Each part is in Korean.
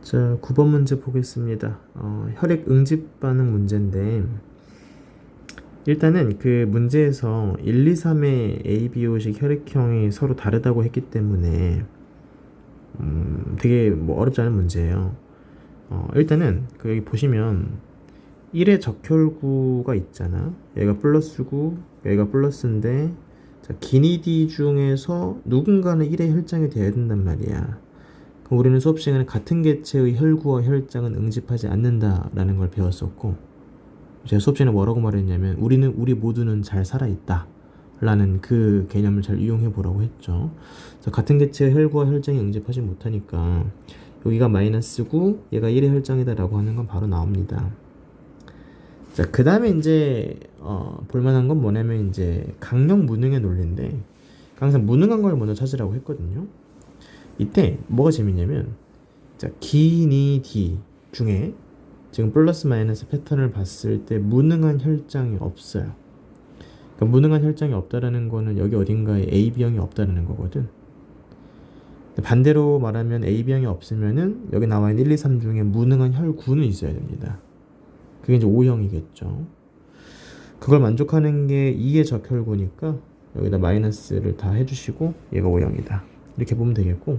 자, 9번 문제 보겠습니다. 혈액 응집 반응 문제인데, 일단은 그 문제에서 1, 2, 3의 ABO식 혈액형이 서로 다르다고 했기 때문에, 되게 뭐 어렵지 않은 문제예요. 일단은 그 여기 보시면 1의 적혈구가 있잖아. 얘가 플러스고, 얘가 플러스인데, 자, 기니디 중에서 누군가는 1의 혈장이 돼야 된단 말이야. 그럼 우리는 수업 시간에 같은 개체의 혈구와 혈장은 응집하지 않는다라는 걸 배웠었고, 제가 수업 시간에 뭐라고 말했냐면 우리 모두는 잘 살아있다 라는 그 개념을 잘 이용해 보라고 했죠. 그래서 같은 개체의 혈구와 혈장이 응집하지 못하니까 여기가 마이너스고 얘가 1의 혈장이다 라고 하는 건 바로 나옵니다. 자, 그 다음에 이제 볼만한 건 뭐냐면 이제 강력 무능의 논리인데, 항상 무능한 걸 먼저 찾으라고 했거든요. 이때 뭐가 재밌냐면, 자, 기니 디 중에 지금 플러스 마이너스 패턴을 봤을 때 무능한 혈장이 없어요. 그러니까 무능한 혈장이 없다라는 거는 여기 어딘가에 AB형이 없다라는 거거든. 반대로 말하면 AB형이 없으면은 여기 나와 있는 1, 2, 3 중에 무능한 혈구는 있어야 됩니다. 그게 이제 O형이겠죠. 그걸 만족하는 게 2의 적혈구니까 여기다 마이너스를 다 해주시고 얘가 O형이다. 이렇게 보면 되겠고,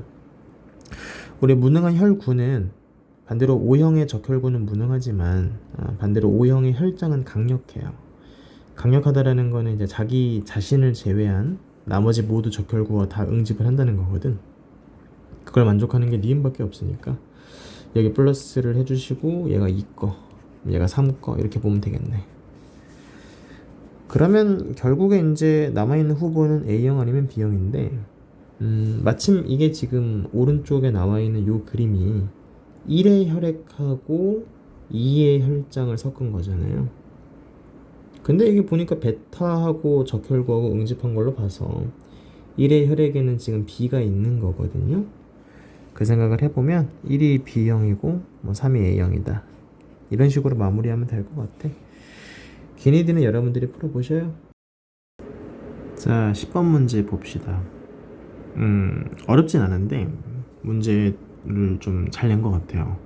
우리 무능한 혈구는 반대로 O형의 적혈구는 무능하지만 반대로 O형의 혈장은 강력해요. 강력하다라는 거는 이제 자기 자신을 제외한 나머지 모두 적혈구와 다 응집을 한다는 거거든. 그걸 만족하는 게 니은밖에 없으니까 여기 플러스를 해주시고 얘가 2거, 얘가 3거 이렇게 보면 되겠네. 그러면 결국에 이제 남아있는 후보는 A형 아니면 B형인데, 마침 이게 지금 오른쪽에 나와있는 요 그림이 1의 혈액하고 2의 혈장을 섞은 거잖아요. 근데 이게 보니까 베타하고 적혈구하고 응집한 걸로 봐서 1의 혈액에는 지금 B가 있는 거거든요. 그 생각을 해보면 1이 B형이고 뭐 3이 A형이다. 이런 식으로 마무리하면 될 것 같아. 기니디는 여러분들이 풀어보셔요. 자, 10번 문제 봅시다. 어렵진 않은데 문제를 좀 잘 낸 것 같아요.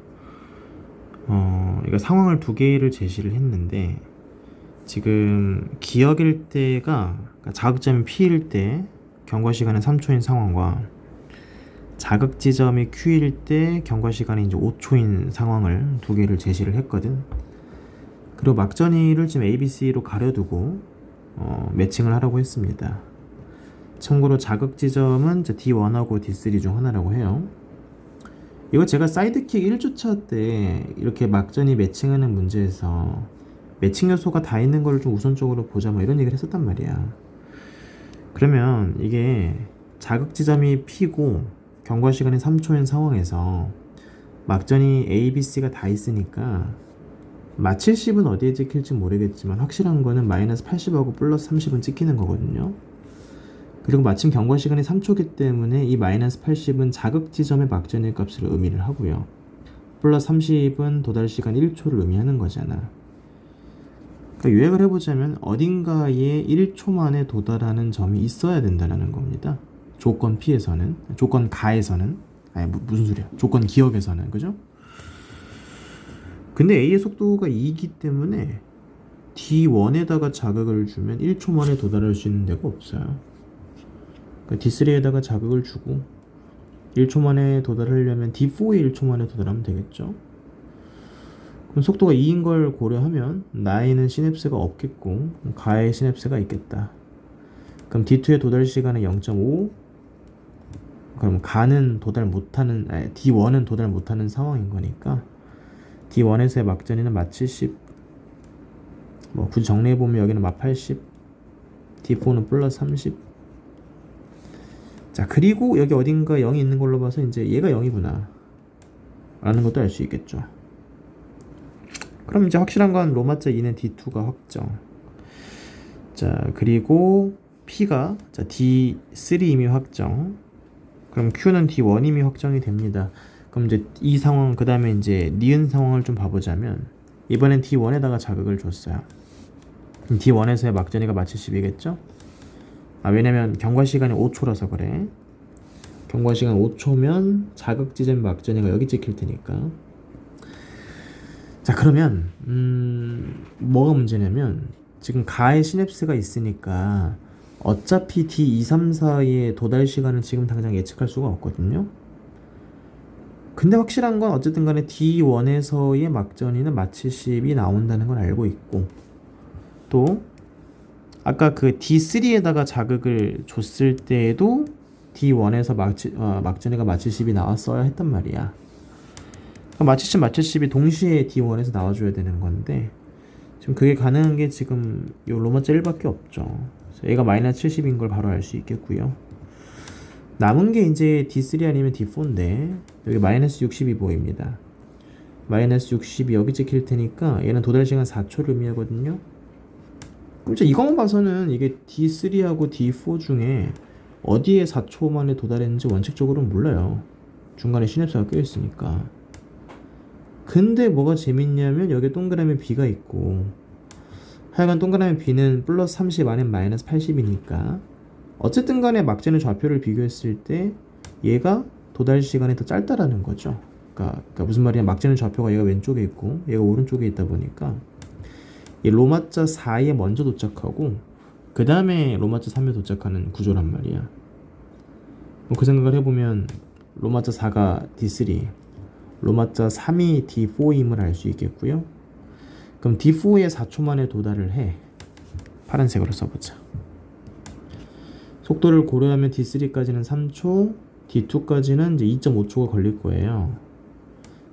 이거 상황을 두 개를 제시를 했는데, 지금 기억일 때가, 그러니까 자극점이 P일 때 경과 시간은 3초인 상황과 자극 지점이 Q일 때 경과 시간이 이제 5초인 상황을 두 개를 제시를 했거든. 그리고 막전이를 지금 A, B, C로 가려두고 매칭을 하라고 했습니다. 참고로 자극 지점은 D1하고 D3 중 하나라고 해요. 이거 제가 사이드킥 1주차 때 이렇게 막전이 매칭하는 문제에서 매칭 요소가 다 있는 걸 좀 우선적으로 보자 뭐 이런 얘기를 했었단 말이야. 그러면 이게 자극 지점이 P고 경과 시간이 3초인 상황에서 막전이 A, B, C가 다 있으니까 마칠 10은 어디에 찍힐지 모르겠지만 확실한 거는 마이너스 80하고 플러스 30은 찍히는 거거든요. 그리고 마침 경과 시간이 3초기 때문에 이 마이너스 80은 자극 지점의 막전의 값을 의미를 하고요. 플러스 30은 도달 시간 1초를 의미하는 거잖아. 그러니까 요약을 해보자면 어딘가에 1초 만에 도달하는 점이 있어야 된다는 겁니다. 조건 P에서는, 조건 가에서는, 아니 무슨 소리야, 조건 기억에서는, 그죠? 근데 A의 속도가 2이기 때문에 D1에다가 자극을 주면 1초 만에 도달할 수 있는 데가 없어요. 그러니까 D3에다가 자극을 주고 1초 만에 도달하려면 D4에 1초 만에 도달하면 되겠죠. 그럼 속도가 2인 걸 고려하면 나에는 시냅스가 없겠고 가에 시냅스가 있겠다. 그럼 D2의 도달 시간은 0.5, 그럼 가는 도달 못하는, D1은 도달 못하는 상황인 거니까 D1에서의 막전이는 마 70, 뭐 굳이 정리해보면 여기는 마 80, D4는 플러스 30. 자, 그리고 여기 어딘가 0이 있는 걸로 봐서 이제 얘가 0이구나 라는 것도 알 수 있겠죠. 그럼 이제 확실한 건 로마자 2는 D2가 확정. 자, 그리고 P가 D3 이미 확정. 그럼 Q는 D1 이미 확정이 됩니다. 그럼 이제 이 상황, 그 다음에 이제 니은 상황을 좀 봐보자면 이번엔 D1에다가 자극을 줬어요. D1에서의 막전이가 마치 10이겠죠? 왜냐면 경과 시간이 5초라서 그래. 경과시간 5초면 자극지점 막전이가 여기 찍힐 테니까. 자, 그러면 뭐가 문제냐면 지금 가에 시냅스가 있으니까 어차피 D2, 3, 4의 도달 시간을 지금 당장 예측할 수가 없거든요. 근데 확실한 건 어쨌든 간에 D1에서의 막전이는 마취십이 나온다는 걸 알고 있고, 또 아까 그 D3에다가 자극을 줬을 때에도 D1에서 막전이가 마취십이 나왔어야 했단 말이야. 마취십이 동시에 D1에서 나와줘야 되는 건데 지금 그게 가능한 게 지금 이 로마자 1밖에 없죠. 얘가 마이너스 70인 걸 바로 알 수 있겠고요. 남은 게 이제 D3 아니면 D4인데 여기 마이너스 60이 보입니다. 마이너스 60이 여기 찍힐 테니까 얘는 도달 시간 4초를 의미하거든요. 그럼 이것만 봐서는 이게 D3하고 D4 중에 어디에 4초 만에 도달했는지 원칙적으로는 몰라요. 중간에 시냅스가 껴있으니까. 근데 뭐가 재밌냐면 여기 동그라미 B가 있고, 하여간 동그라미 B는 플러스 30 아니면 마이너스 80이니까 어쨌든 간에 막재는 좌표를 비교했을 때 얘가 도달 시간이 더 짧다라는 거죠. 그러니까 무슨 말이냐, 막재는 좌표가 얘가 왼쪽에 있고 얘가 오른쪽에 있다 보니까 이 로마자 4에 먼저 도착하고 그 다음에 로마자 3에 도착하는 구조란 말이야. 뭐 그 생각을 해보면 로마자 4가 D3, 로마자 3이 D4임을 알 수 있겠고요. 그럼 D4에 4초 만에 도달을 해. 파란색으로 써보자. 속도를 고려하면 D3까지는 3초, D2까지는 이제 2.5초가 걸릴 거예요.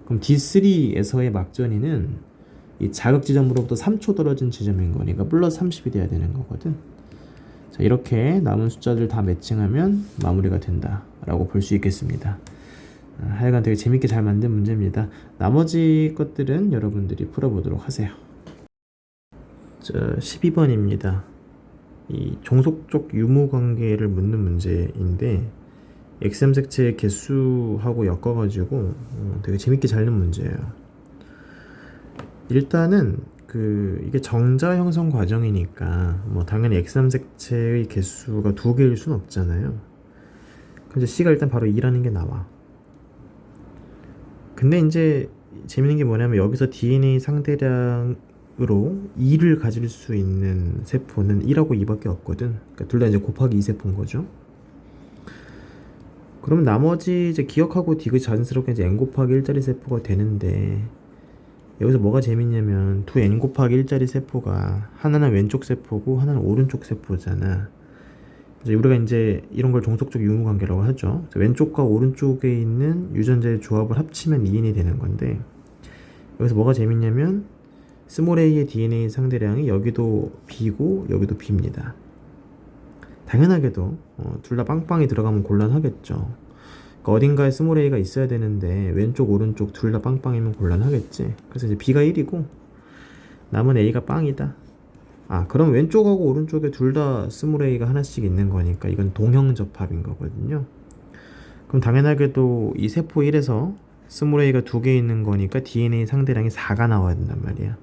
그럼 D3에서의 막전이는 이 자극 지점으로부터 3초 떨어진 지점인 거니까 플러스 30이 돼야 되는 거거든. 자, 이렇게 남은 숫자들 다 매칭하면 마무리가 된다라고 볼 수 있겠습니다. 하여간 되게 재밌게 잘 만든 문제입니다. 나머지 것들은 여러분들이 풀어보도록 하세요. 자, 12번입니다. 이 종속적 유무 관계를 묻는 문제인데 엑스햄색체의 개수하고 엮어가지고 되게 재밌게 잘 낸 문제예요. 일단은 이게 정자 형성 과정이니까 뭐 당연히 엑스햄색체의 개수가 두 개일 순 없잖아요. 그래서 C가 일단 바로 2라는 게 나와. 근데 이제 재밌는 게 뭐냐면 여기서 DNA 상대량으로 2를 가질 수 있는 세포는 1하고 2밖에 없거든. 그러니까 둘 다 이제 곱하기 2 세포인 거죠. 그럼 나머지 이제 기억하고 디귿이 자연스럽게 이제 n 곱하기 1짜리 세포가 되는데, 여기서 뭐가 재밌냐면 두 n 곱하기 1짜리 세포가 하나는 왼쪽 세포고 하나는 오른쪽 세포잖아. 이제 우리가 이제 이런 걸 종속적 유무 관계라고 하죠. 왼쪽과 오른쪽에 있는 유전자의 조합을 합치면 2인이 되는 건데, 여기서 뭐가 재밌냐면 스몰 a의 DNA 상대량이 여기도 B고 여기도 B입니다. 당연하게도 둘 다 빵빵이 들어가면 곤란하겠죠. 그러니까 어딘가에 스몰 a가 있어야 되는데 왼쪽 오른쪽 둘 다 빵빵이면 곤란하겠지. 그래서 이제 B가 1이고 남은 a가 빵이다. 그럼 왼쪽하고 오른쪽에 둘 다 스몰 a가 하나씩 있는 거니까 이건 동형접합인 거거든요. 그럼 당연하게도 이 세포 1에서 스몰 a가 2개 있는 거니까 DNA 상대량이 4가 나와야 된단 말이야.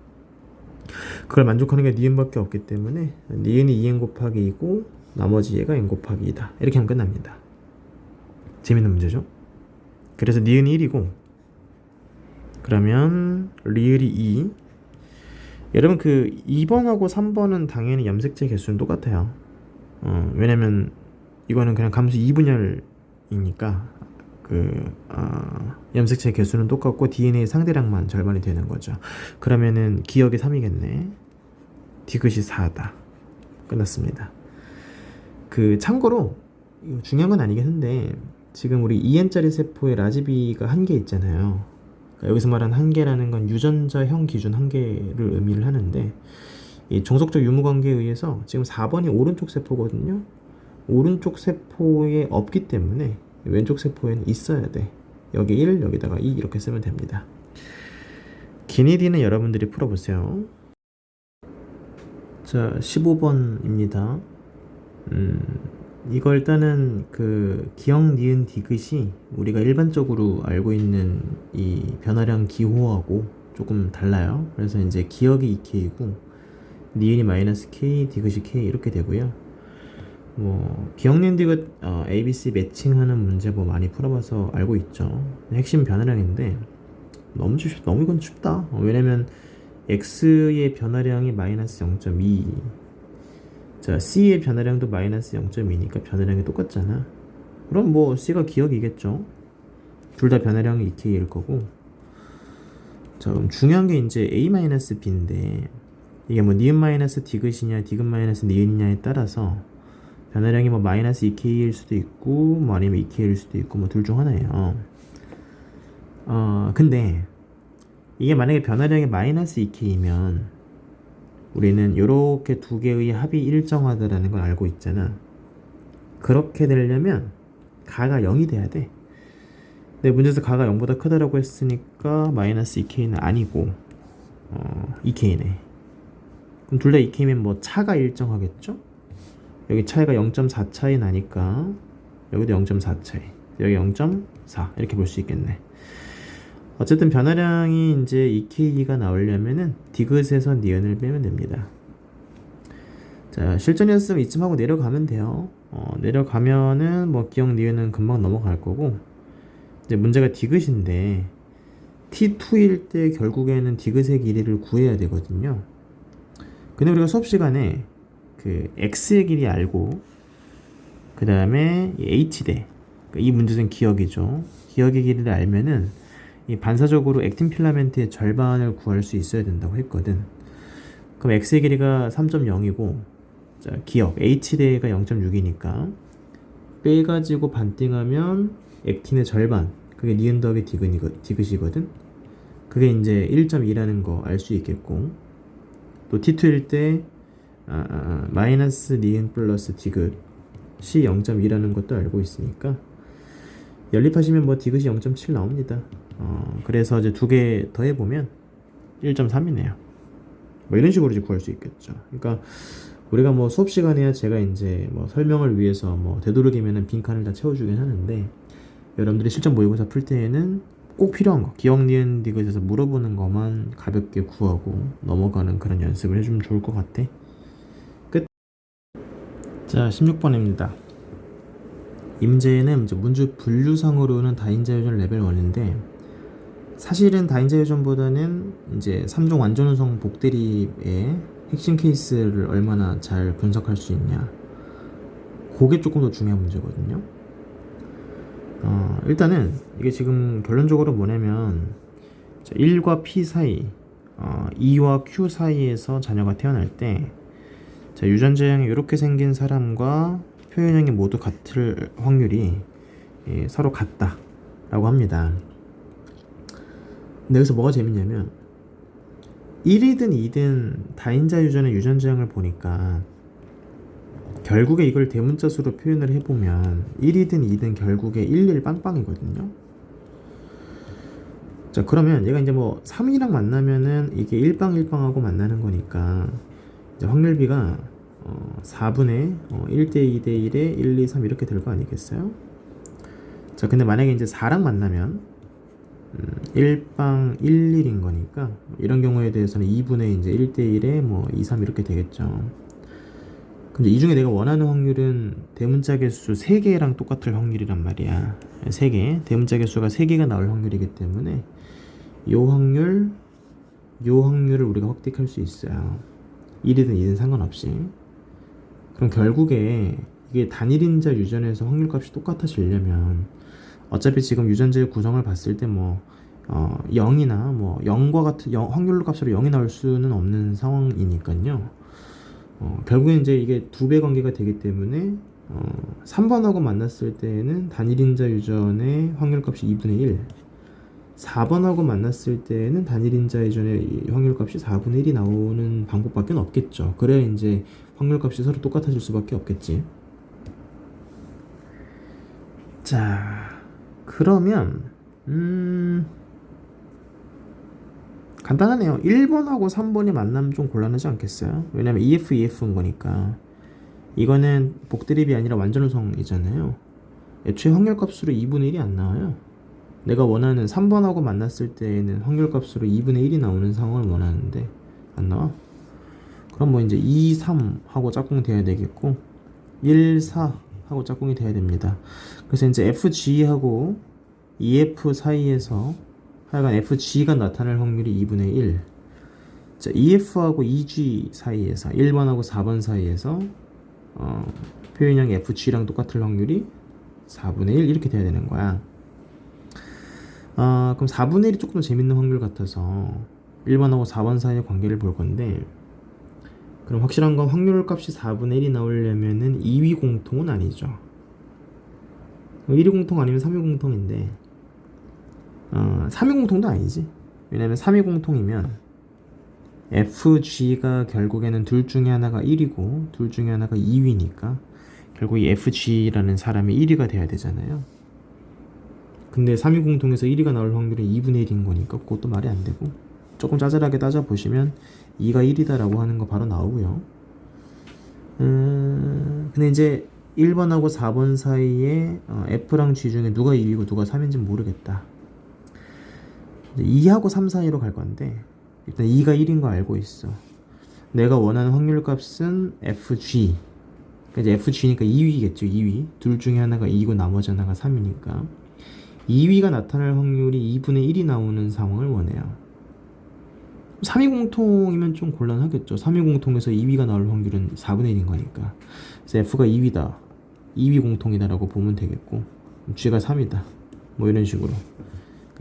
그걸 만족하는 게 니은밖에 없기 때문에 니은이 2n 곱하기 2고 나머지 얘가 n 곱하기 2다. 이렇게 하면 끝납니다. 재밌는 문제죠? 그래서 니은이 1이고 그러면 리을이 2. 여러분 2번하고 3번은 당연히 염색체 개수는 똑같아요. 왜냐면 이거는 그냥 감수 2분열이니까 염색체 개수는 똑같고 DNA 상대량만 절반이 되는 거죠. 그러면은 기억이 3이겠네. 디귿이 4다. 끝났습니다. 참고로 이거 중요한 건 아니겠는데 지금 우리 2n짜리 세포의 라지비가 1개 있잖아요. 그러니까 여기서 말하는 1개라는 건 유전자형 기준 1개를 의미를 하는데, 이 종속적 유무관계에 의해서 지금 4번이 오른쪽 세포거든요. 오른쪽 세포에 없기 때문에 왼쪽 세포에는 있어야 돼. 여기 1, 여기다가 2 이렇게 쓰면 됩니다. 길이는 여러분들이 풀어보세요. 자, 15번입니다. 이거 일단은 기억, 니은, 디귿이 우리가 일반적으로 알고 있는 이 변화량 기호하고 조금 달라요. 그래서 이제 기억이 2K이고 니은이 마이너스 K, 디귿이 K 이렇게 되고요. 뭐 기억낸 디귿 ABC 매칭하는 문제 뭐 많이 풀어봐서 알고 있죠. 핵심 변화량인데 너무 이건 쉽다. 왜냐면 X의 변화량이 마이너스 0.2, 자 C의 변화량도 마이너스 0.2니까 변화량이 똑같잖아. 그럼 뭐 C가 기억이겠죠. 둘 다 변화량이 EK일 거고. 자 그럼 중요한 게 이제 A-B인데 이게 뭐 니은 마이너스 디귿이냐 디귿 마이너스 니은이냐에 따라서 변화량이 뭐 마이너스 2K일 수도 있고 뭐 아니면 2K일 수도 있고 뭐 둘 중 하나예요. 근데 이게 만약에 변화량이 마이너스 2K이면 우리는 요렇게 두 개의 합이 일정하다라는 걸 알고 있잖아. 그렇게 되려면 가가 0이 돼야 돼. 근데 문제에서 가가 0보다 크다라고 했으니까 마이너스 2K는 아니고 2K네. 그럼 둘 다 2K면 뭐 차가 일정하겠죠? 여기 차이가 0.4 차이 나니까 여기도 0.4 차이, 여기 0.4 이렇게 볼 수 있겠네. 어쨌든 변화량이 이제 2K가 나오려면은 디귿에서 니은을 빼면 됩니다. 자 실전 연습 이쯤 하고 내려가면 돼요. 내려가면은 뭐 기억 니은은 금방 넘어갈 거고, 이제 문제가 디귿인데 T2일 때 결국에는 디귿의 길이를 구해야 되거든요. 근데 우리가 수업 시간에 그 X의 길이 알고 그 다음에 H대, 이 문제는 기억이죠. 기억의 길이를 알면은 이 반사적으로 액틴 필라멘트의 절반을 구할 수 있어야 된다고 했거든. 그럼 X의 길이가 3.0이고 자 기억 H대가 0.6이니까 빼가지고 반띵하면 액틴의 절반, 그게 니은 더하기 디귿이거든. 그게 이제 1.2라는 거 알 수 있겠고, 또 T2일 때 마이너스 니은 플러스 디귿이 0.2라는 것도 알고 있으니까 연립하시면 뭐 디귿이 0.7 나옵니다. 그래서 이제 두 개 더해보면 1.3이네요. 뭐 이런 식으로 이제 구할 수 있겠죠. 그러니까 우리가 뭐 수업 시간에야 제가 이제 뭐 설명을 위해서 뭐 되도록이면은 빈칸을 다 채워주긴 하는데, 여러분들이 실전 모의고사 풀 때에는 꼭 필요한 거, 기억 니은 디귿에서 물어보는 것만 가볍게 구하고 넘어가는 그런 연습을 해주면 좋을 것 같아. 끝. 자 16번입니다. 이 문제는 이제 문제 분류상으로는 다인자 요전 레벨 1인데 사실은 다인자 요전보다는 이제 3종 완전운송 복대립의 핵심 케이스를 얼마나 잘 분석할 수 있냐, 그게 조금 더 중요한 문제거든요. 일단은 이게 지금 결론적으로 뭐냐면 1과 P 사이, 2와 Q 사이에서 자녀가 태어날 때 유전자형이 이렇게 생긴 사람과 표현형이 모두 같을 확률이 서로 같다 라고 합니다. 근데 여기서 뭐가 재밌냐면 1이든 2든 다인자 유전의 유전자형을 보니까 결국에 이걸 대문자 수로 표현을 해보면 1이든 2든 결국에 11 빵빵이거든요. 자 그러면 얘가 이제 뭐 3이랑 만나면은 이게 1빵 1빵하고 만나는 거니까 이제 확률비가 4분의 1대 2대 1에 1, 2, 3 이렇게 될 거 아니겠어요? 자 근데 만약에 이제 4랑 만나면 1빵 1, 1인 거니까 이런 경우에 대해서는 2분의 이제 1대 1에 뭐 2, 3 이렇게 되겠죠. 근데 이 중에 내가 원하는 확률은 대문자 개수 3개랑 똑같을 확률이란 말이야. 3개, 대문자 개수가 3개가 나올 확률이기 때문에 요 확률을 우리가 획득할 수 있어요. 1이든 2든 상관없이. 그럼 결국에 이게 단일인자 유전에서 확률값이 똑같아지려면 어차피 지금 유전자의 구성을 봤을 때 뭐 0이나 뭐 0과 같은 확률 값으로 0이 나올 수는 없는 상황이니까요. 결국엔 이제 이게 2배 관계가 되기 때문에 3번하고 만났을 때에는 단일인자 유전의 확률값이 2분의 1, 4번하고 만났을 때에는 단일인자 유전의 확률값이 4분의 1이 나오는 방법밖에 없겠죠. 그래야 이제 확률값이 서로 똑같아질 수밖에 없겠지. 자 그러면 간단하네요. 1번하고 3번이 만나면 좀 곤란하지 않겠어요? 왜냐면 EF인 거니까. 이거는 복드립이 아니라 완전우성이잖아요. 애초에 확률값으로 2분의 1이 안 나와요. 내가 원하는 3번하고 만났을 때에는 확률값으로 2분의 1이 나오는 상황을 원하는데 안 나와. 그럼 뭐 이제 2, 3 하고 짝꿍 돼야 되겠고, 1, 4 하고 짝꿍이 돼야 됩니다. 그래서 이제 FG하고 EF 사이에서 하여간 FG가 나타날 확률이 2분의 1. 자, EF하고 EG 사이에서 1번하고 4번 사이에서 표현형이 FG랑 똑같을 확률이 4분의 1 이렇게 돼야 되는 거야. 그럼 4분의 1이 조금 더 재밌는 확률 같아서 1번하고 4번 사이의 관계를 볼 건데, 그럼 확실한 건 확률 값이 4분의 1이 나오려면은 2위 공통은 아니죠. 1위 공통 아니면 3위 공통인데 3위 공통도 아니지. 왜냐면 3위 공통이면 FG가 결국에는 둘 중에 하나가 1위고 둘 중에 하나가 2위니까 결국 이 FG라는 사람이 1위가 돼야 되잖아요. 근데 3위 공통에서 1위가 나올 확률이 2분의 1인 거니까 그것도 말이 안 되고, 조금 짜잘하게 따져보시면 2가 1이다 라고 하는 거 바로 나오고요. 근데 이제 1번하고 4번 사이에 F랑 G 중에 누가 2위고 누가 3인지 모르겠다. 2하고 3 사이로 갈 건데, 일단 2가 1인 거 알고 있어. 내가 원하는 확률 값은 FG. 그러니까 이제 FG니까 2위겠죠. 2위. 둘 중에 하나가 2이고 나머지 하나가 3이니까 2위가 나타날 확률이 2분의 1이 나오는 상황을 원해요. 3위 공통이면 좀 곤란하겠죠. 3위 공통에서 2위가 나올 확률은 4분의 1인 거니까. 그래서 F가 2위다. 2위 공통이다라고 보면 되겠고, G가 3이다. 뭐 이런 식으로.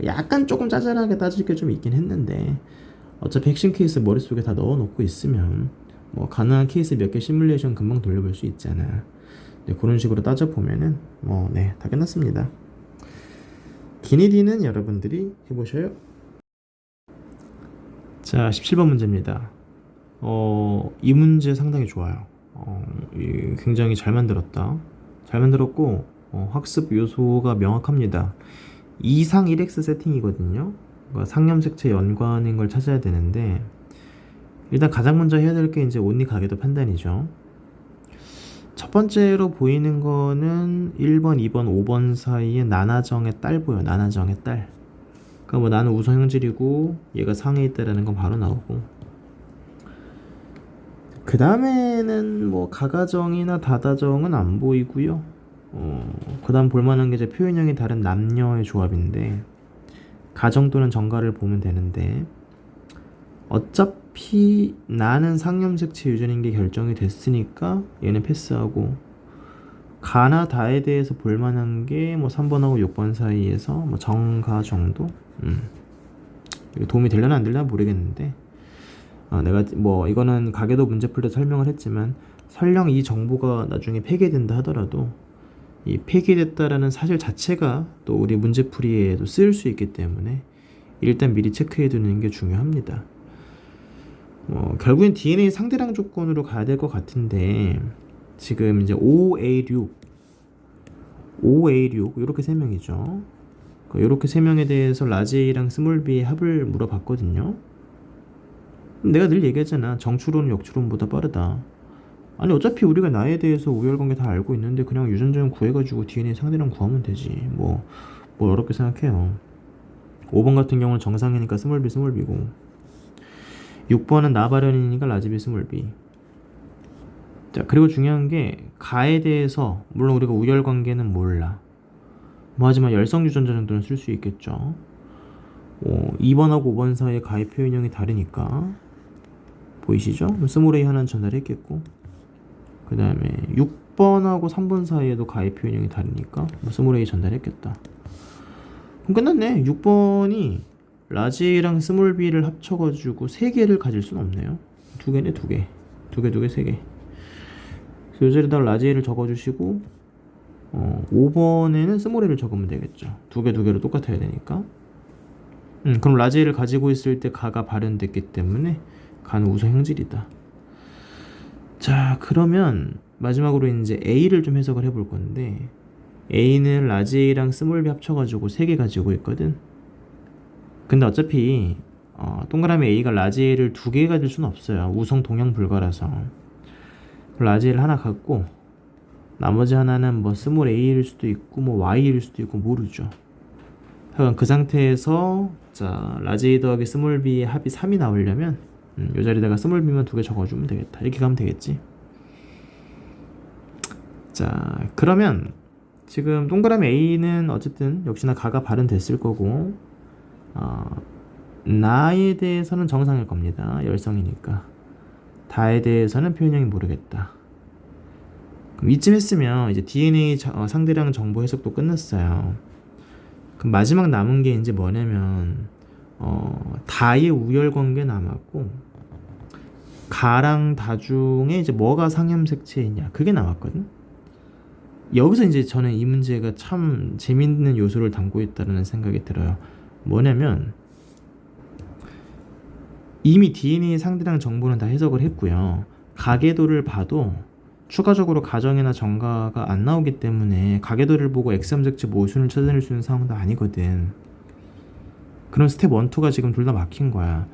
약간 조금 짜잘하게 따질 게 좀 있긴 했는데, 어차피 핵심 케이스 머릿속에 다 넣어놓고 있으면 뭐 가능한 케이스 몇 개 시뮬레이션 금방 돌려볼 수 있잖아. 네, 그런 식으로 따져보면은 다 끝났습니다. 기니디는 여러분들이 해보셔요. 자, 17번 문제입니다. 이 문제 상당히 좋아요. 굉장히 잘 만들었다. 잘 만들었고, 학습 요소가 명확합니다. 2상 1x 세팅이거든요. 그러니까 상염색체 연관인 걸 찾아야 되는데, 일단 가장 먼저 해야 될 게 이제 온리 가계도 판단이죠. 첫 번째로 보이는 거는 1번, 2번, 5번 사이에 나나정의 딸 보여. 나나정의 딸. 그러니까 뭐 나는 우선 형질이고 얘가 상에 있다라는 건 바로 나오고, 그 다음에는 뭐 가가정이나 다다정은 안 보이고요. 그 다음 볼만한 게 이제 표현형이 다른 남녀의 조합인데, 가정 또는 정가를 보면 되는데, 어차피 나는 상염색체 유전인 게 결정이 됐으니까 얘는 패스하고, 가나 다에 대해서 볼만한 게 뭐 3번하고 6번 사이에서 뭐 정가 정도? 도움이 되려나 안 되려나 모르겠는데, 내가 뭐 이거는 가계도 문제 풀 때 설명을 했지만, 설령 이 정보가 나중에 폐기된다 하더라도 이 폐기됐다라는 사실 자체가 또 우리 문제풀이에도 쓰일 수 있기 때문에 일단 미리 체크해 두는 게 중요합니다. 결국엔 DNA 상대량 조건으로 가야 될 것 같은데, 지금 이제 5A6 이렇게 세 명이죠. 이렇게 세 명에 대해서 라지 A랑 스몰 B의 합을 물어봤거든요. 내가 늘 얘기하잖아. 정추론은 역추론보다 빠르다. 아니 어차피 우리가 나에 대해서 우열관계 다 알고 있는데 그냥 유전자만 구해가지고 DNA 상대량 구하면 되지. 뭐 어렵게 생각해요. 5번 같은 경우는 정상이니까 스몰 B고, 6번은 나발현이니까 라지 B 스몰 B. 자, 그리고 중요한 게 가에 대해서 물론 우리가 우열관계는 몰라. 하지만 열성 유전자 정도는 쓸 수 있겠죠. 2번하고 5번 사이의 가의 표현형이 다르니까 보이시죠? 스몰 A 하나는 전달했겠고, 그 다음에 6번하고 3번 사이에도 가의 표현형이 다르니까 스몰 A 전달했겠다. 그럼 끝났네. 6번이 라지 A랑 스몰 B를 합쳐가지고 3개를 가질 수는 없네요. 2개네. 2개, 3개. 이 자리에다가 라지 A를 적어주시고, 5번에는 스몰 A를 적으면 되겠죠. 2개로 똑같아야 되니까. 그럼 라지 A를 가지고 있을 때 가가 발현됐기 때문에 가는 우선 형질이다. 자, 그러면 마지막으로 이제 A를 좀 해석을 해볼 건데, A는 라지 A랑 스몰 B 합쳐가지고 3개 가지고 있거든. 근데 어차피 동그라미 A가 라지 A를 2개 가질 수는 없어요. 우성 동형 불가라서. 라지 A를 하나 갖고 나머지 하나는 뭐 스몰 A일 수도 있고 뭐 Y일 수도 있고 모르죠. 하여간 그 상태에서 자 라지 A 더하기 스몰 B의 합이 3이 나오려면 이 자리에다가 스몰 B만 2개 적어주면 되겠다. 이렇게 가면 되겠지. 자, 그러면 지금 동그라미 A는 어쨌든 역시나 가가 발현됐을 거고, 나에 대해서는 정상일 겁니다. 열성이니까. 다에 대해서는 표현형이 모르겠다. 그럼 이쯤 했으면 이제 DNA 상대량 정보 해석도 끝났어요. 그럼 마지막 남은 게 이제 뭐냐면 다의 우열 관계 남았고, 가랑 다 중에 이제 뭐가 상염색체이냐 그게 남았거든. 여기서 이제 저는 이 문제가 참 재밌는 요소를 담고 있다는 생각이 들어요. 뭐냐면 이미 DNA 상대량 정보는 다 해석을 했고요. 가계도를 봐도 추가적으로 가정이나 정가가 안 나오기 때문에 가계도를 보고 X3색채 모순을 찾아낼 수 있는 상황도 아니거든. 그럼 스텝 1, 2가 지금 둘 다 막힌 거야.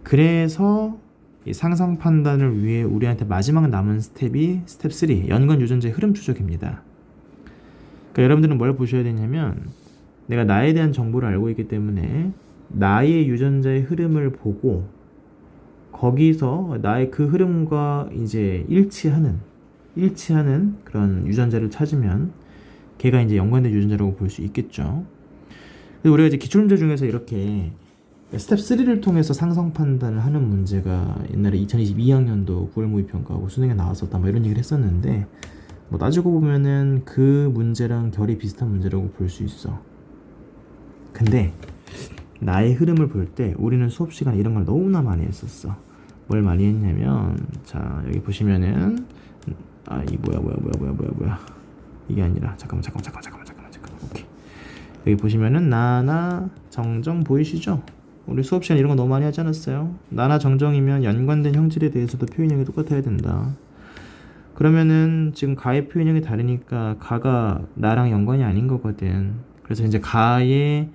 그래서 이 상상 판단을 위해 우리한테 마지막 남은 스텝이 스텝 3, 연관 유전자의 흐름 추적입니다. 그러니까 여러분들은 뭘 보셔야 되냐면, 내가 나에 대한 정보를 알고 있기 때문에 나의 유전자의 흐름을 보고 거기서 나의 그 흐름과 이제 일치하는 그런 유전자를 찾으면 걔가 이제 연관된 유전자라고 볼 수 있겠죠. 그래서 우리가 이제 기출문제 중에서 이렇게 스텝 3를 통해서 상성 판단을 하는 문제가 옛날에 2022학년도 9월 모의평가하고 수능에 나왔었다 뭐 이런 얘기를 했었는데, 뭐 따지고 보면은 그 문제랑 결이 비슷한 문제라고 볼 수 있어. 근데 나의 흐름을 볼 때 우리는 수업 시간에 이런 걸 너무나 많이 했었어. 뭘 많이 했냐면, 자 여기 보시면은 이 뭐야 이게 아니라 잠깐만 오케이. 여기 보시면은 나나 정정 보이시죠? 우리 수업 시간에 이런 거 너무 많이 하지 않았어요? 나나 정정이면 연관된 형질에 대해서도 표현형이 똑같아야 된다. 그러면은 지금 가의 표현형이 다르니까 가가 나랑 연관이 아닌 거거든. 그래서 이제 가의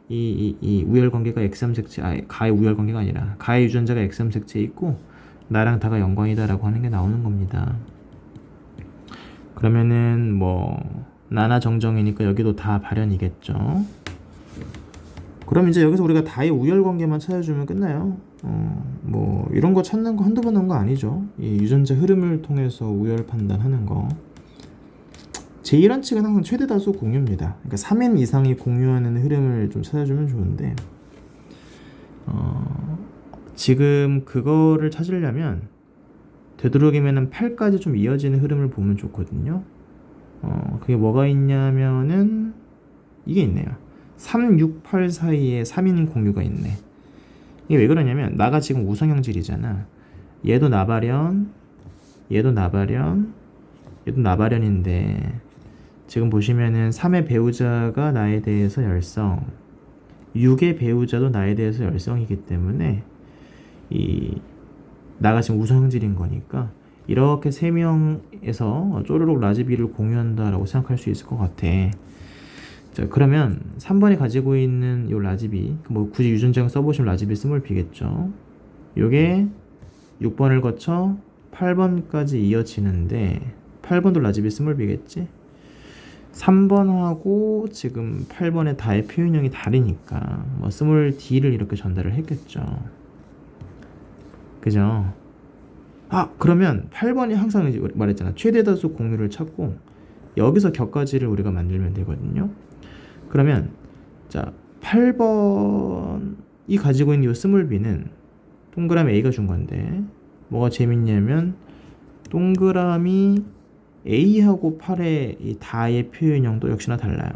이 우열 관계가 X3색채, 가의 우열 관계가 아니라 가의 유전자가 X3색채에 있고 나랑 다가 연관이다라고 하는 게 나오는 겁니다. 그러면은 뭐 나나 정정이니까 여기도 다 발현이겠죠. 그럼 이제 여기서 우리가 다의 우열 관계만 찾아주면 끝나요. 뭐 이런 거 찾는 거 한두 번 한 거 아니죠. 이 유전자 흐름을 통해서 우열 판단하는 거. 제1원칙은 항상 최대 다수 공유입니다. 그러니까 3n 이상이 공유하는 흐름을 좀 찾아주면 좋은데, 지금 그거를 찾으려면 되도록이면 8까지 좀 이어지는 흐름을 보면 좋거든요. 그게 뭐가 있냐면은 이게 있네요. 3, 6, 8 사이에 3인 공유가 있네. 이게 왜 그러냐면 나가 지금 우성형질이잖아. 얘도 나발현, 얘도 나발현, 얘도 나발현인데 지금 보시면은 3의 배우자가 나에 대해서 열성, 6의 배우자도 나에 대해서 열성이기 때문에 이 나가 지금 우성형질인 거니까 이렇게 3명에서 쪼르륵 라즈비를 공유한다라고 생각할 수 있을 것 같아. 자, 그러면 3번이 가지고 있는 요 라즈비, 뭐 굳이 유전자를 써보시면 라즈비 스몰 b겠죠. 요게 6번을 거쳐 8번까지 이어지는데 8번도 라즈비 스몰 b겠지. 3번하고 지금 8번의 다의 표현형이 다르니까 뭐 스몰 d를 이렇게 전달을 했겠죠. 그죠? 그러면 8번이 항상 말했잖아. 최대 다수 공유를 찾고 여기서 격가지를 우리가 만들면 되거든요. 그러면 자 8번이 가지고 있는 이 스몰 b는 동그라미 A가 준 건데 뭐가 재밌냐면 동그라미 A하고 8의 이 다의 표현형도 역시나 달라요.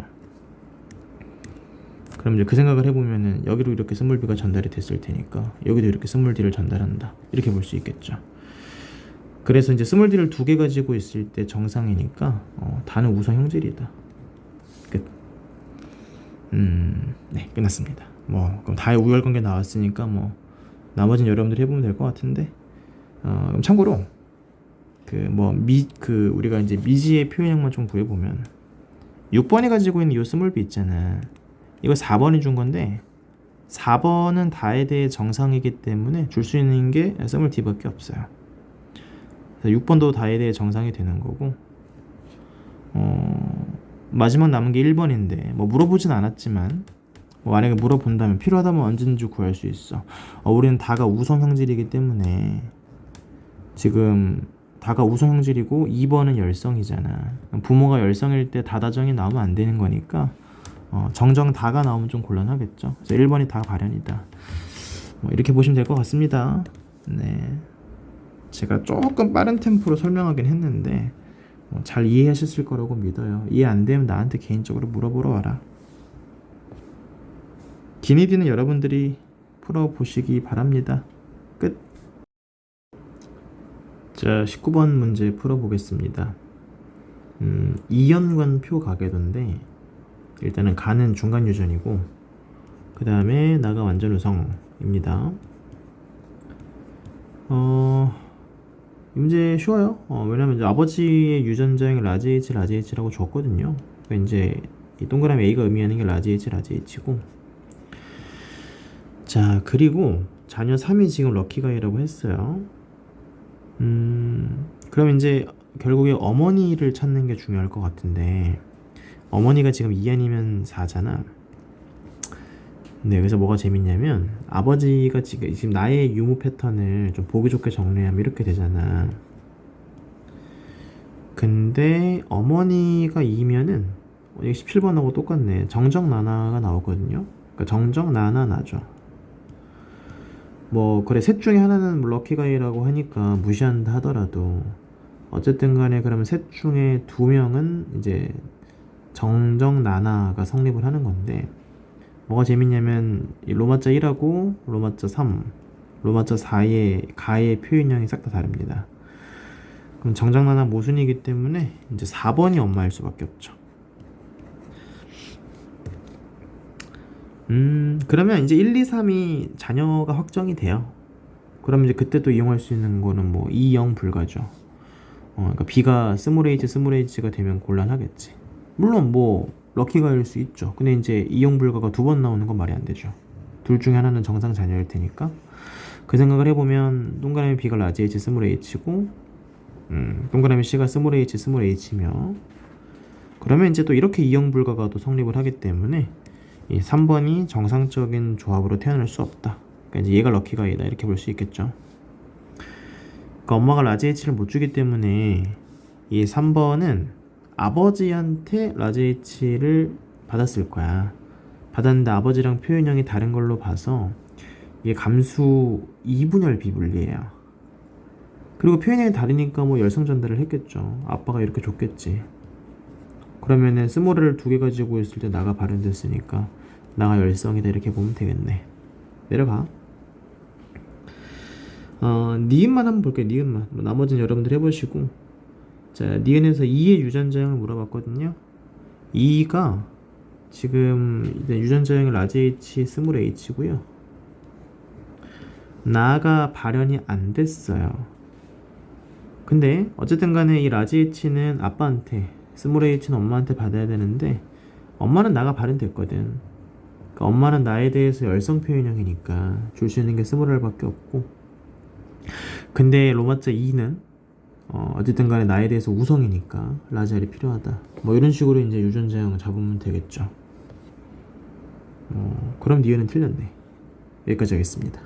그럼 이제 그 생각을 해보면은 여기로 이렇게 스몰 b가 전달이 됐을 테니까 여기도 이렇게 스몰 d를 전달한다 이렇게 볼 수 있겠죠. 그래서 이제 스몰 d를 2개 가지고 있을 때 정상이니까 다는 우성 형질이다. 끝. 네, 끝났습니다. 뭐 그럼 다의 우열 관계 나왔으니까 뭐 나머지는 여러분들이 해보면 될 것 같은데, 그럼 참고로 우리가 이제 미지의 표현형만 좀 구해보면 6번이 가지고 있는 이 스몰 b 있잖아. 이거 4번이 준 건데 4번은 다에 대해 정상이기 때문에 줄 수 있는 게 스몰 d밖에 없어요. 그래서 6번도 다에 대해 정상이 되는 거고, 마지막 남은 게 1번인데 뭐 물어보진 않았지만 뭐 만약에 물어본다면 필요하다면 언제든지 구할 수 있어. 우리는 다가 우성 형질이기 때문에 지금 다가 우성 형질이고 2번은 열성이잖아. 부모가 열성일 때 다다정이 나오면 안 되는 거니까 정정 다가 나오면 좀 곤란하겠죠. 그래서 1번이 다 발현이다. 이렇게 보시면 될 것 같습니다. 네, 제가 조금 빠른 템포로 설명하긴 했는데 잘 이해하셨을 거라고 믿어요. 이해 안 되면 나한테 개인적으로 물어보러 와라. 기니디는 여러분들이 풀어보시기 바랍니다. 끝. 자, 19번 문제 풀어보겠습니다. 이연관표 가계도인데 일단은 가는 중간 유전이고 그 다음에 나가 완전 우성입니다. 이 문제 쉬워요. 왜냐면 이제 아버지의 유전자형이 라지 H, 라지 H라고 줬거든요. 그러니까 이제 이 동그라미 A가 의미하는 게 라지 H, 라지 H고, 자, 그리고 자녀 3이 지금 럭키가이라고 했어요. 그럼 이제 결국에 어머니를 찾는 게 중요할 것 같은데 어머니가 지금 2 아니면 4잖아. 네, 그래서 뭐가 재밌냐면 아버지가 지금 나의 유무 패턴을 좀 보기 좋게 정리하면 이렇게 되잖아. 근데 어머니가 2면은 17번하고 똑같네. 정정나나가 나오거든요. 그러니까 정정나나 나죠. 뭐 그래, 셋 중에 하나는 뭐 럭키가이라고 하니까 무시한다 하더라도 어쨌든 간에 그러면 셋 중에 2명은 이제 정정나나가 성립을 하는 건데 뭐가 재밌냐면 이 로마자 1하고 로마자 3, 로마자 4의 가의 표현형이 싹 다 다릅니다. 그럼 정정나나 모순이기 때문에 이제 4번이 엄마일 수밖에 없죠. 그러면 이제 1, 2, 3이 자녀가 확정이 돼요. 그럼 이제 그때 또 이용할 수 있는 거는 뭐 2, 0 불가죠. 그러니까 B가 스몰 H가 되면 곤란하겠지. 물론 뭐 럭키가일 수 있죠. 근데 이제 2형 불가가 2번 나오는 건 말이 안 되죠. 둘 중에 하나는 정상 자녀일 테니까 그 생각을 해보면 동그라미 B가 라지 H 스몰 H고 동그라미 C가 스몰 H며 그러면 이제 또 이렇게 2형 불가가 또 성립을 하기 때문에 이 3번이 정상적인 조합으로 태어날 수 없다. 그러니까 이제 얘가 럭키가이다 이렇게 볼 수 있겠죠. 그러니까 엄마가 라지 H를 못 주기 때문에 이 3번은 아버지한테 라지 H를 받았을 거야. 받았는데 아버지랑 표현형이 다른 걸로 봐서 이게 감수 2분열 비분리예요. 그리고 표현형이 다르니까 뭐 열성 전달을 했겠죠. 아빠가 이렇게 줬겠지. 그러면은 스몰을 2개 가지고 있을 때 나가 발현됐으니까 나가 열성이다 이렇게 보면 되겠네. 내려가. 니은만 한번 볼게요. 니은만. 나머지는 여러분들 해보시고. 자, 니은에서 2의 유전자형을 물어봤거든요. 2가 지금 유전자형이 라지 H 스몰 H고요. 나가 발현이 안 됐어요. 근데 어쨌든 간에 이 라지 H는 아빠한테, 스몰 H는 엄마한테 받아야 되는데 엄마는 나가 발현됐거든. 그러니까 엄마는 나에 대해서 열성 표현형이니까 줄 수 있는 게 스몰 R밖에 없고, 근데 로마자 2는 어쨌든 간에 나에 대해서 우성이니까 라지 R이 필요하다. 뭐 이런 식으로 이제 유전자형 잡으면 되겠죠. 그럼 니은은 틀렸네. 여기까지 하겠습니다.